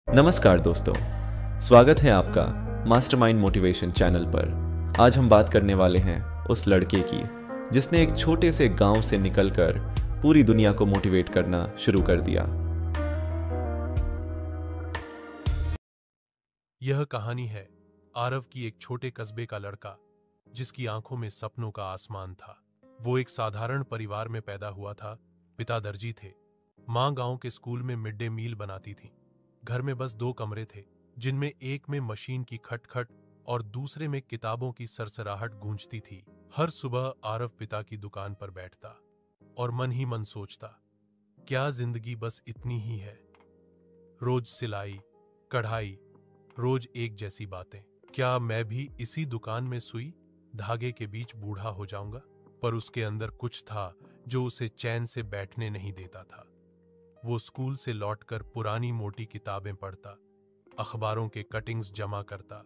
नमस्कार दोस्तों, स्वागत है आपका मास्टरमाइंड मोटिवेशन चैनल पर। आज हम बात करने वाले हैं उस लड़के की जिसने एक छोटे से गांव से निकलकर पूरी दुनिया को मोटिवेट करना शुरू कर दिया। यह कहानी है आरव की, एक छोटे कस्बे का लड़का जिसकी आंखों में सपनों का आसमान था। वो एक साधारण परिवार में पैदा हुआ था। पिता दर्जी थे, मां गांव के स्कूल में मिड डे मील बनाती थी। घर में बस दो कमरे थे, जिनमें एक में मशीन की खटखट और दूसरे में किताबों की सरसराहट गूंजती थी। हर सुबह आरव पिता की दुकान पर बैठता और मन ही मन सोचता, क्या जिंदगी बस इतनी ही है? रोज सिलाई, कढ़ाई, रोज एक जैसी बातें। क्या मैं भी इसी दुकान में सुई धागे के बीच बूढ़ा हो जाऊंगा? पर उसके अंदर कुछ था जो उसे चैन से बैठने नहीं देता था। वो स्कूल से लौटकर पुरानी मोटी किताबें पढ़ता, अखबारों के कटिंग्स जमा करता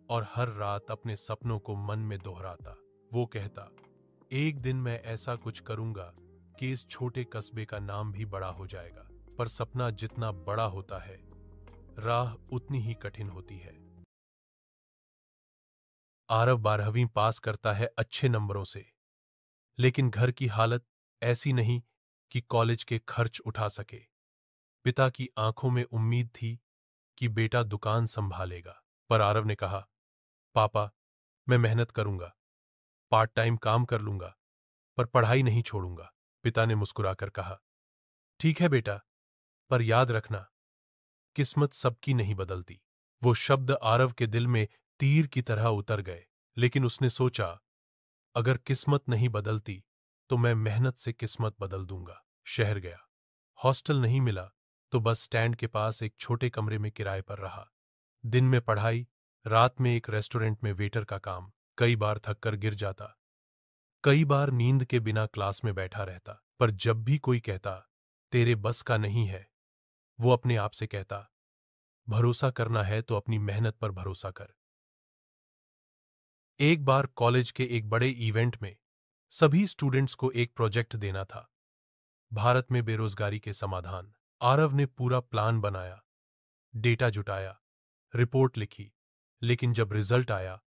और हर रात अपने सपनों को मन में दोहराता। वो कहता, एक दिन मैं ऐसा कुछ करूंगा कि इस छोटे कस्बे का नाम भी बड़ा हो जाएगा। पर सपना जितना बड़ा होता है, राह उतनी ही कठिन होती है। आरव 12वीं पास करता है अच्छे नंबरों से, लेकिन घर की हालत ऐसी नहीं कि कॉलेज के खर्च उठा सके। पिता की आंखों में उम्मीद थी कि बेटा दुकान संभालेगा, पर आरव ने कहा, पापा, मैं मेहनत करूंगा, पार्ट टाइम काम कर लूंगा, पर पढ़ाई नहीं छोड़ूंगा। पिता ने मुस्कुराकर कहा, ठीक है बेटा, पर याद रखना, किस्मत सबकी नहीं बदलती। वो शब्द आरव के दिल में तीर की तरह उतर गए, लेकिन उसने सोचा, अगर किस्मत नहीं बदलती तो मैं मेहनत से किस्मत बदल दूंगा। शहर गया, हॉस्टल नहीं मिला तो बस स्टैंड के पास एक छोटे कमरे में किराए पर रहा। दिन में पढ़ाई, रात में एक रेस्टोरेंट में वेटर का काम। कई बार थककर गिर जाता, कई बार नींद के बिना क्लास में बैठा रहता, पर जब भी कोई कहता, तेरे बस का नहीं है, वो अपने आप से कहता, भरोसा करना है तो अपनी मेहनत पर भरोसा कर। एक बार कॉलेज के एक बड़े इवेंट में सभी स्टूडेंट्स को एक प्रोजेक्ट देना था, भारत में बेरोजगारी के समाधान। आरव ने पूरा प्लान बनाया, डेटा जुटाया, रिपोर्ट लिखी, लेकिन जब रिजल्ट आया,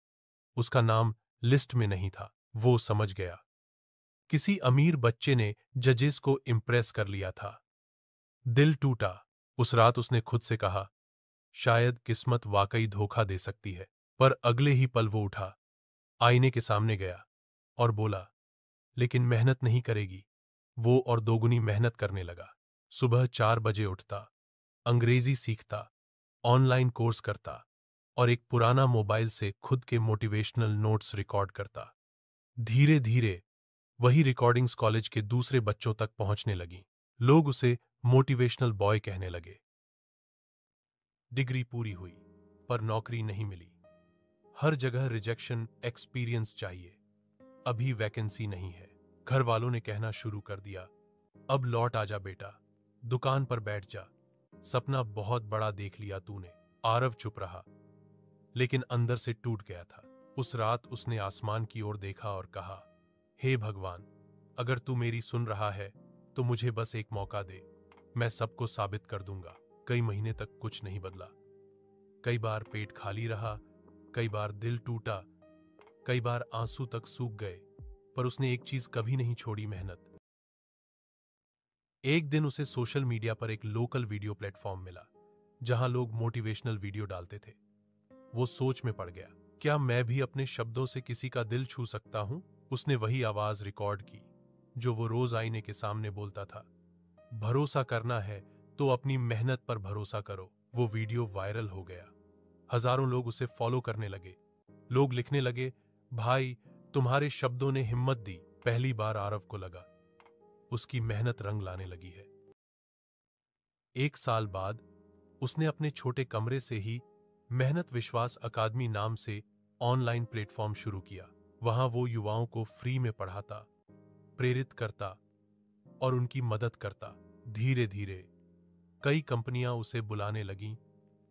उसका नाम लिस्ट में नहीं था। वो समझ गया, किसी अमीर बच्चे ने जजेस को इम्प्रेस कर लिया था। दिल टूटा। उस रात उसने खुद से कहा, शायद किस्मत वाकई धोखा दे सकती है। पर अगले ही पल वो उठा, आईने के सामने गया और बोला, लेकिन मेहनत नहीं करेगी। वो और दोगुनी मेहनत करने लगा। सुबह 4 बजे उठता, अंग्रेजी सीखता, ऑनलाइन कोर्स करता और एक पुराना मोबाइल से खुद के मोटिवेशनल नोट्स रिकॉर्ड करता। धीरे धीरे वही रिकॉर्डिंग्स कॉलेज के दूसरे बच्चों तक पहुंचने लगी। लोग उसे मोटिवेशनल बॉय कहने लगे। डिग्री पूरी हुई, पर नौकरी नहीं मिली। हर जगह रिजेक्शन, एक्सपीरियंस चाहिए, अभी वैकेंसी नहीं है। घर वालों ने कहना शुरू कर दिया, अब लौट आजा बेटा, दुकान पर बैठ जा, सपना बहुत बड़ा देख लिया तूने। आरव चुप रहा, लेकिन अंदर से टूट गया था। उस रात उसने आसमान की ओर देखा और कहा, हे भगवान, अगर तू मेरी सुन रहा है तो मुझे बस एक मौका दे, मैं सबको साबित कर दूंगा। कई महीने तक कुछ नहीं बदला। कई बार पेट खाली रहा, कई बार दिल टूटा, कई बार आंसू तक सूख गए, पर उसने एक चीज कभी नहीं छोड़ी, मेहनत। एक दिन उसे सोशल मीडिया पर एक लोकल वीडियो प्लेटफॉर्म मिला, जहां लोग मोटिवेशनल वीडियो डालते थे। वो सोच में पड़ गया, क्या मैं भी अपने शब्दों से किसी का दिल छू सकता हूं? उसने वही आवाज रिकॉर्ड की जो वो रोज आईने के सामने बोलता था, भरोसा करना है तो अपनी मेहनत पर भरोसा करो। वो वीडियो वायरल हो गया, हजारों लोग उसे फॉलो करने लगे। लोग लिखने लगे, भाई, तुम्हारे शब्दों ने हिम्मत दी। पहली बार आरव को लगा, उसकी मेहनत रंग लाने लगी है। एक साल बाद उसने अपने छोटे कमरे से ही मेहनत विश्वास अकादमी नाम से ऑनलाइन प्लेटफॉर्म शुरू किया। वहां वो युवाओं को फ्री में पढ़ाता, प्रेरित करता और उनकी मदद करता। धीरे धीरे कई कंपनियां उसे बुलाने लगीं,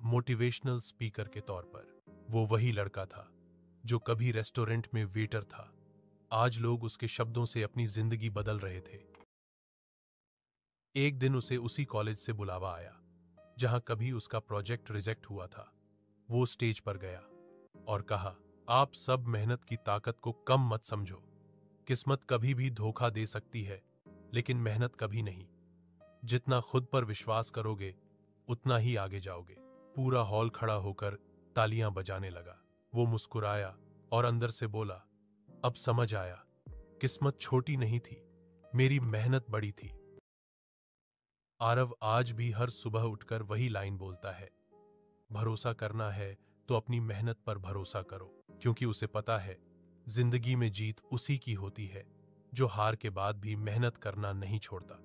मोटिवेशनल स्पीकर के तौर पर। वो वही लड़का था जो कभी रेस्टोरेंट में वेटर था, आज लोग उसके शब्दों से अपनी जिंदगी बदल रहे थे। एक दिन उसे उसी कॉलेज से बुलावा आया। जहां कभी उसका प्रोजेक्ट रिजेक्ट हुआ था। वो स्टेज पर गया और कहा, आप सब मेहनत की ताकत को कम मत समझो। किस्मत कभी भी धोखा दे सकती है, लेकिन मेहनत कभी नहीं। जितना खुद पर विश्वास करोगे, उतना ही आगे जाओगे। पूरा हॉल खड़ा होकर तालियां बजाने लगा। वो मुस्कुराया और अंदर से बोला, अब समझ आया, किस्मत छोटी नहीं थी, मेरी मेहनत बड़ी थी। आरव आज भी हर सुबह उठकर वही लाइन बोलता है, भरोसा करना है तो अपनी मेहनत पर भरोसा करो, क्योंकि उसे पता है जिंदगी में जीत उसी की होती है जो हार के बाद भी मेहनत करना नहीं छोड़ता।